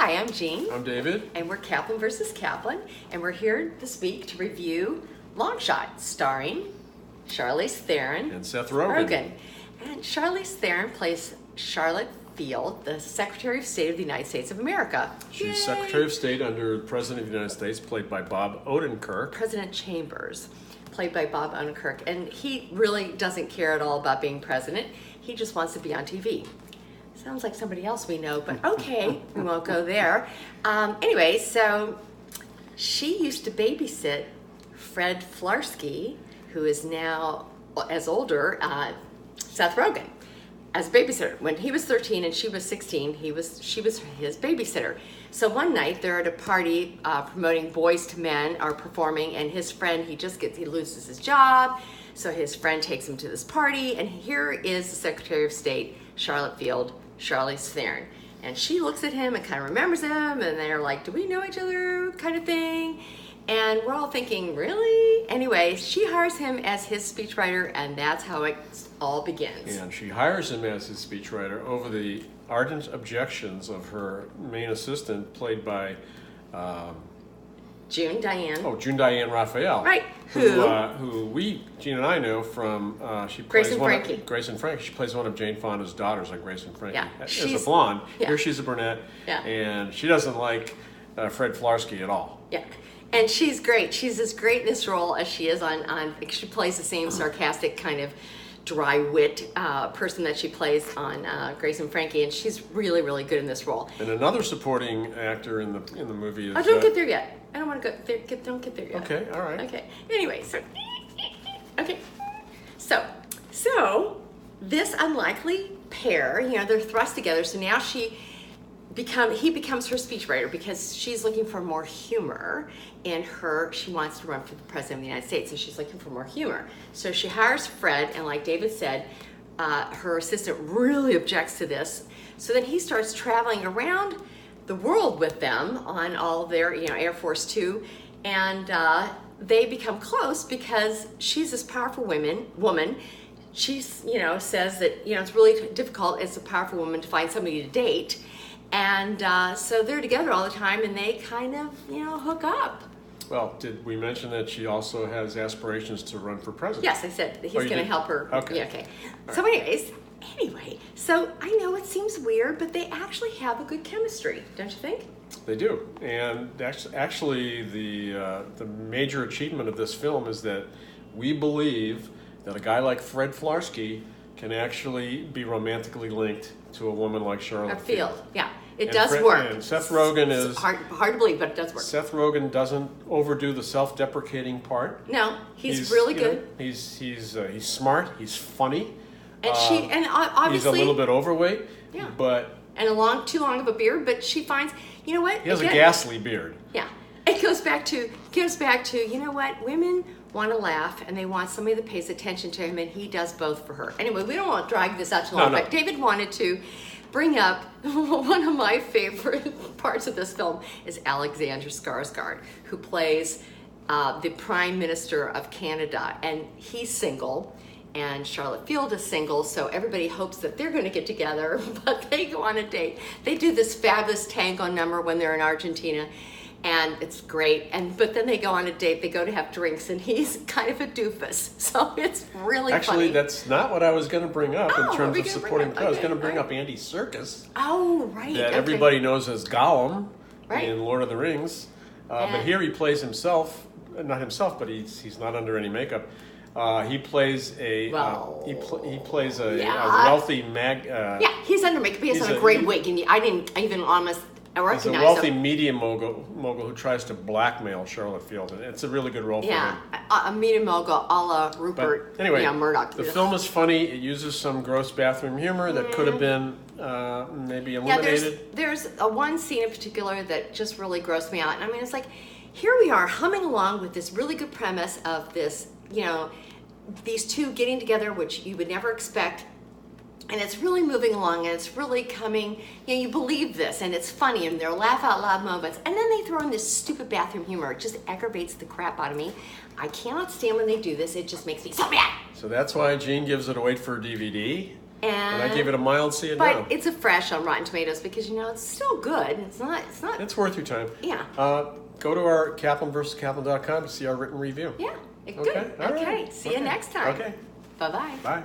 Hi, I'm Jean. I'm David. And we're Kaplan versus Kaplan. And we're here this week to review Long Shot, starring Charlize Theron And Seth Rogen. And Charlize Theron plays Charlotte Field, the Secretary of State of the United States of America. She's Yay! Secretary of State under the President of the United States, played by Bob Odenkirk. President Chambers, played by Bob Odenkirk. And he really doesn't care at all about being president. He just wants to be on TV. Sounds like somebody else we know, but okay, we won't go there. Anyway, so she used to babysit Fred Flarsky, who is now, as older, Seth Rogen, as a babysitter. When he was 13 and she was 16, she was his babysitter. So one night they're at a party promoting Boys to Men are performing, and his friend, he loses his job, so his friend takes him to this party, and here is the Secretary of State, Charlotte Field, Charlize Theron. And she looks at him and kind of remembers him, and they're like, do we know each other, kind of thing. And we're all thinking, really? Anyway, she hires him as his speechwriter, and that's how it all begins. And she hires him as his speechwriter over the ardent objections of her main assistant, played by June Diane Raphael. Right. Who Jean and I know from she plays Grace and Frankie. Grace and Frankie. She plays one of Jane Fonda's daughters on Grace and Frankie. Yeah. As a blonde. Yeah. Here she's a brunette. Yeah. And she doesn't like Fred Flarsky at all. Yeah. And she's great. She's as great in this role as she is on she plays the same sarcastic kind of dry wit person that she plays on Grace and Frankie, and she's really, really good in this role. And another supporting actor in the movie is... Oh, don't get there yet. I don't want to go there. Don't get there yet. Okay, all right. Okay. Anyway, so this unlikely pair, they're thrust together. So now he becomes her speechwriter because she's looking for more humor in her. She wants to run for the president of the United States, so she's looking for more humor. So she hires Fred, and like David said, her assistant really objects to this. So then he starts traveling around the world with them on all their, Air Force Two, and they become close because she's this powerful woman. She's, says that, it's really difficult as a powerful woman to find somebody to date. And so they're together all the time, and they kind of, hook up. Well, did we mention that she also has aspirations to run for president? Yes, I said he's going to help her. Okay. Yeah, okay. So anyway, so I know it seems weird, but they actually have a good chemistry, don't you think? They do. And actually the major achievement of this film is that we believe that a guy like Fred Flarsky can actually be romantically linked to a woman like Charlotte Field. Yeah. It does work. And Seth Rogen is... It's hard to believe, but it does work. Seth Rogen doesn't overdo the self-deprecating part. No, he's really good. He's smart. He's funny. And obviously... He's a little bit overweight. Yeah. But... And too long of a beard, but she finds... You know what? He has a ghastly beard. Yeah. It goes back to, you know what? Women want to laugh, and they want somebody that pays attention to him, and he does both for her. Anyway, we don't want to drag this out too long, but David wanted to bring up one of my favorite parts of this film is Alexander Skarsgård, who plays the Prime Minister of Canada, and he's single, and Charlotte Field is single, so everybody hopes that they're going to get together, but they go on a date. They do this fabulous tango number when they're in Argentina, and it's great. But then they go on a date, they go to have drinks, and he's kind of a doofus. So it's really funny. Actually, that's not what I was going to bring up in terms of supporting. I was going to bring up Andy Serkis. Oh, right. That everybody knows as Gollum in Lord of the Rings. But here he plays himself, not himself, but he's not under any makeup. He plays a wealthy he's under makeup. He has on a great wig, and I didn't even almost recognize him. He's a wealthy media mogul who tries to blackmail Charlotte Field, and it's a really good role for him. Yeah, a media mogul a la Rupert Murdoch. The film is funny. It uses some gross bathroom humor that could have been maybe eliminated. Yeah, there's one scene in particular that just really grossed me out. I mean, it's like, here we are humming along with this really good premise of this, these two getting together, which you would never expect. And it's really moving along, and it's really coming, you believe this, and it's funny, and there are laugh out loud moments. And then they throw in this stupid bathroom humor. It just aggravates the crap out of me. I cannot stand when they do this. It just makes me so mad. So that's why Jean gives it a wait for DVD. And I gave it a mild C and but no. it's a fresh on Rotten Tomatoes because it's still good. It's not. It's worth your time. Yeah. Go to our kaplanvskaplan.com to see our written review. Yeah. Okay. Good. All Okay. right. See you next time. Okay. Bye-bye. Bye.